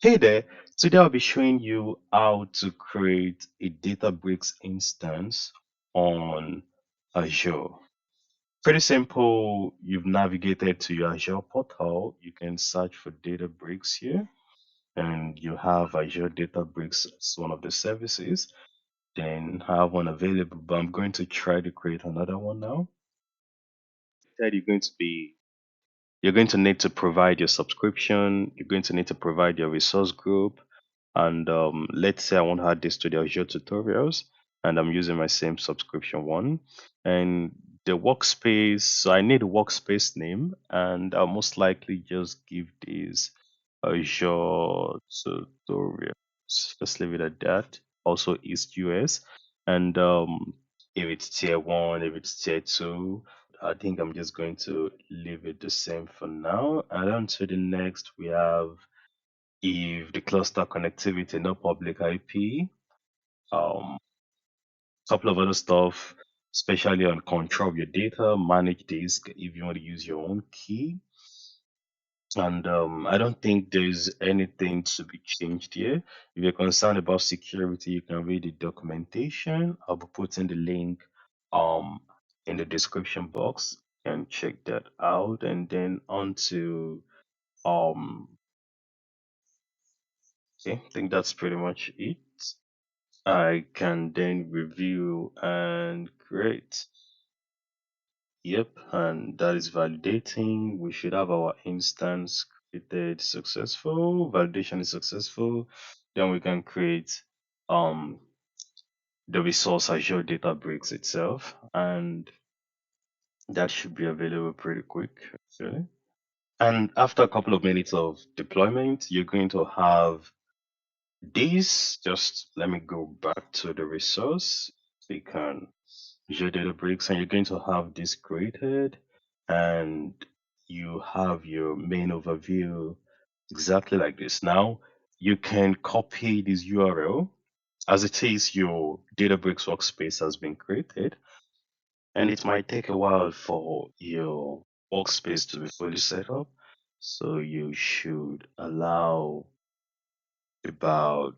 Hey there, today I'll be showing you how to create a Databricks instance on Azure. Pretty simple. You've navigated to your Azure portal. You can search for Databricks here, and you have Azure Databricks as one of the services. Then have one available, but I'm going to try to create another one now. That you're going to need to provide your subscription. You're going to need to provide your resource group. And let's say I want to add this to the Azure tutorials, and I'm using my same subscription one. And the workspace, so I need a workspace name, and I'll most likely just give this Azure tutorials. Let's leave it at that. Also, East US. And if it's tier one, if it's tier two, I think I'm just going to leave it the same for now. And on to the next, we have if the cluster connectivity, no public IP, couple of other stuff, especially on control of your data, manage disk if you want to use your own key. And I don't think there's anything to be changed here. If you're concerned about security, you can read the documentation. I'll be putting the link um in the description box and check that out. And then on to okay, I think that's pretty much it. I can then review and create. Yep, and that is validating. We should have our instance created successful. Validation is successful. Then we can create um the resource Azure Databricks itself, and that should be available pretty quick, actually. And after a couple of minutes of deployment, you're going to have this. Just let me go back to the resource. We can Azure Databricks, and you're going to have this created, and you have your main overview exactly like this. Now, you can copy this URL as it is your Databricks workspace has been created, and it might take a while for your workspace to be fully set up. So you should allow about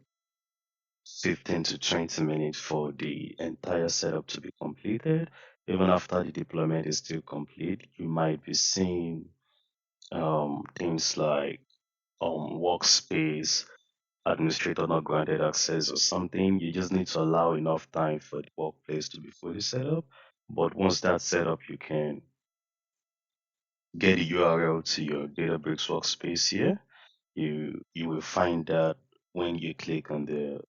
15 to 20 minutes for the entire setup to be completed. Even after the deployment is still complete, you might be seeing things like workspace, administrator not granted access or something. You just need to allow enough time for the workplace to be fully set up. But once that's set up, you can get the URL to your Databricks workspace here. You will find that when you click on the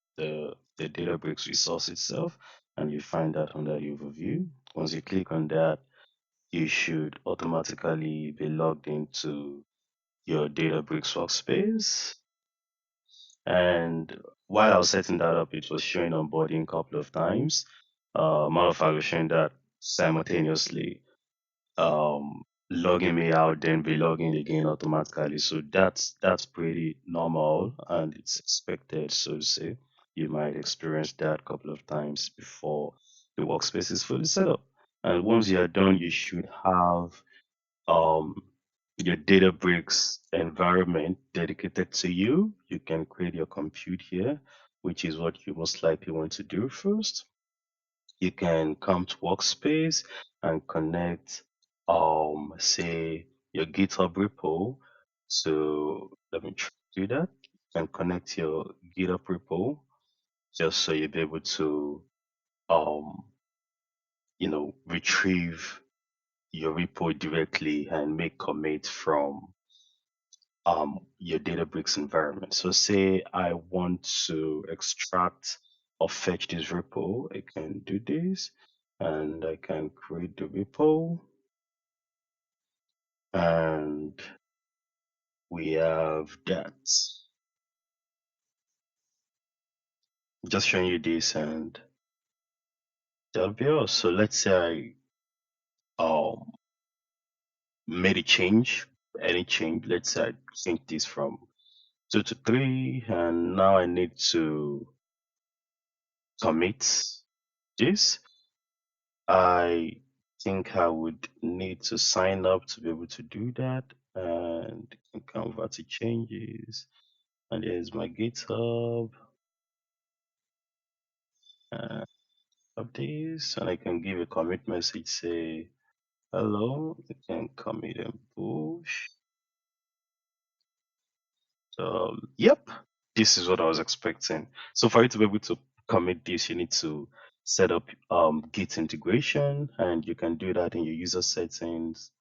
Databricks resource itself, and you find that under the overview. Once you click on that, you should automatically be logged into your Databricks workspace. And while I was setting that up, it was showing onboarding a couple of times. Matter of fact, it was showing that simultaneously logging me out, then be logging again automatically. So that's pretty normal and it's expected, so to say. You might experience that a couple of times before the workspace is fully set up. And once you're done, you should have um your Databricks environment dedicated to you. You can create your compute here, which is what you most likely want to do first. You can come to workspace and connect say your GitHub repo. So let me try to do that. And connect your GitHub repo just so you'll be able to um retrieve your repo directly and make commits from your Databricks environment. So say I want to extract or fetch this repo, I can do this and I can create the repo and we have that. Just showing you this and that'll be all. So let's say I made a change, any change. Let's say I change this from 2 to 3 and now I need to commit this. I think I would need to sign up to be able to do that and can convert to changes. And here's my GitHub. Uh, of this, and I can give a commit message, say hello. I can commit and push. Yep, this is what I was expecting. So for you to be able to commit this, you need to set up Git integration, and you can do that in your user settings.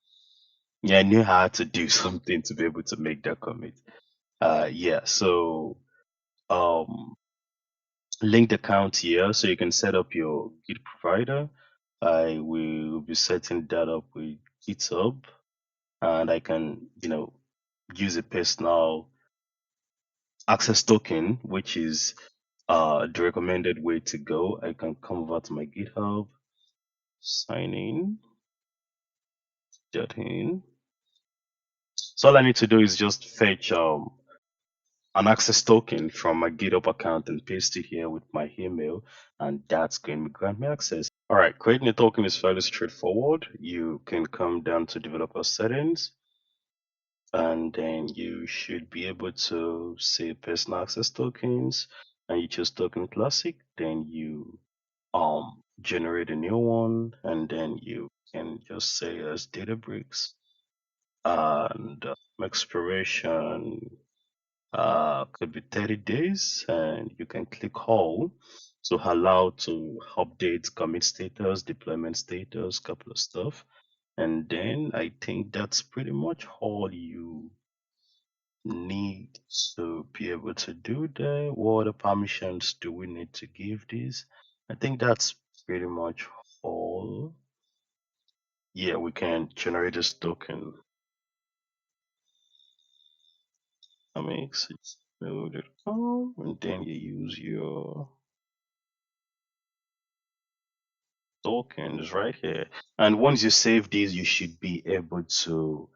Yeah, I knew how to do something to be able to make that commit. Yeah, so um, linked account here, so you can set up your Git provider. I will be setting that up with GitHub, and I can, use a personal access token, which is the recommended way to go. I can come over to my GitHub, sign in, get in. So all I need to do is just fetch an access token from my GitHub account and paste it here with my email, and that's going to grant me access. All right, creating a token is fairly straightforward. You can come down to developer settings, and then you should be able to say personal access tokens, and you choose token classic. Then you generate a new one, and then you can just say as Databricks, and expiration could be 30 days, and you can click all to allow to update commit status, deployment status, couple of stuff. And then I think that's pretty much all you need to be able to do there. What other permissions do we need to give this? I think that's pretty much all. Yeah, we can generate this token. Amexit.com, and then you use your tokens right here. And once you save these, you should be able to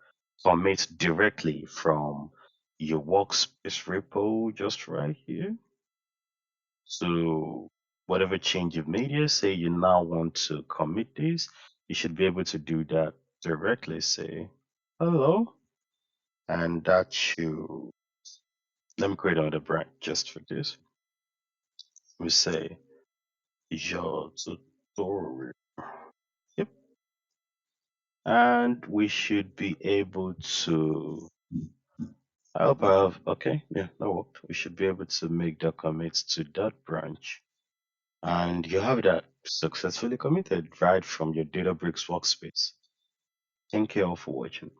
commit directly from your workspace repo just right here. So whatever change you've made here, say you now want to commit this, you should be able to do that directly. Say hello, and that should, let me create another branch just for this. We say your tutorial. Yep. And we should be able to, I hope I have, okay, yeah, that worked. We should be able to make the commits to that branch. And you have that successfully committed right from your Databricks workspace. Thank you all for watching.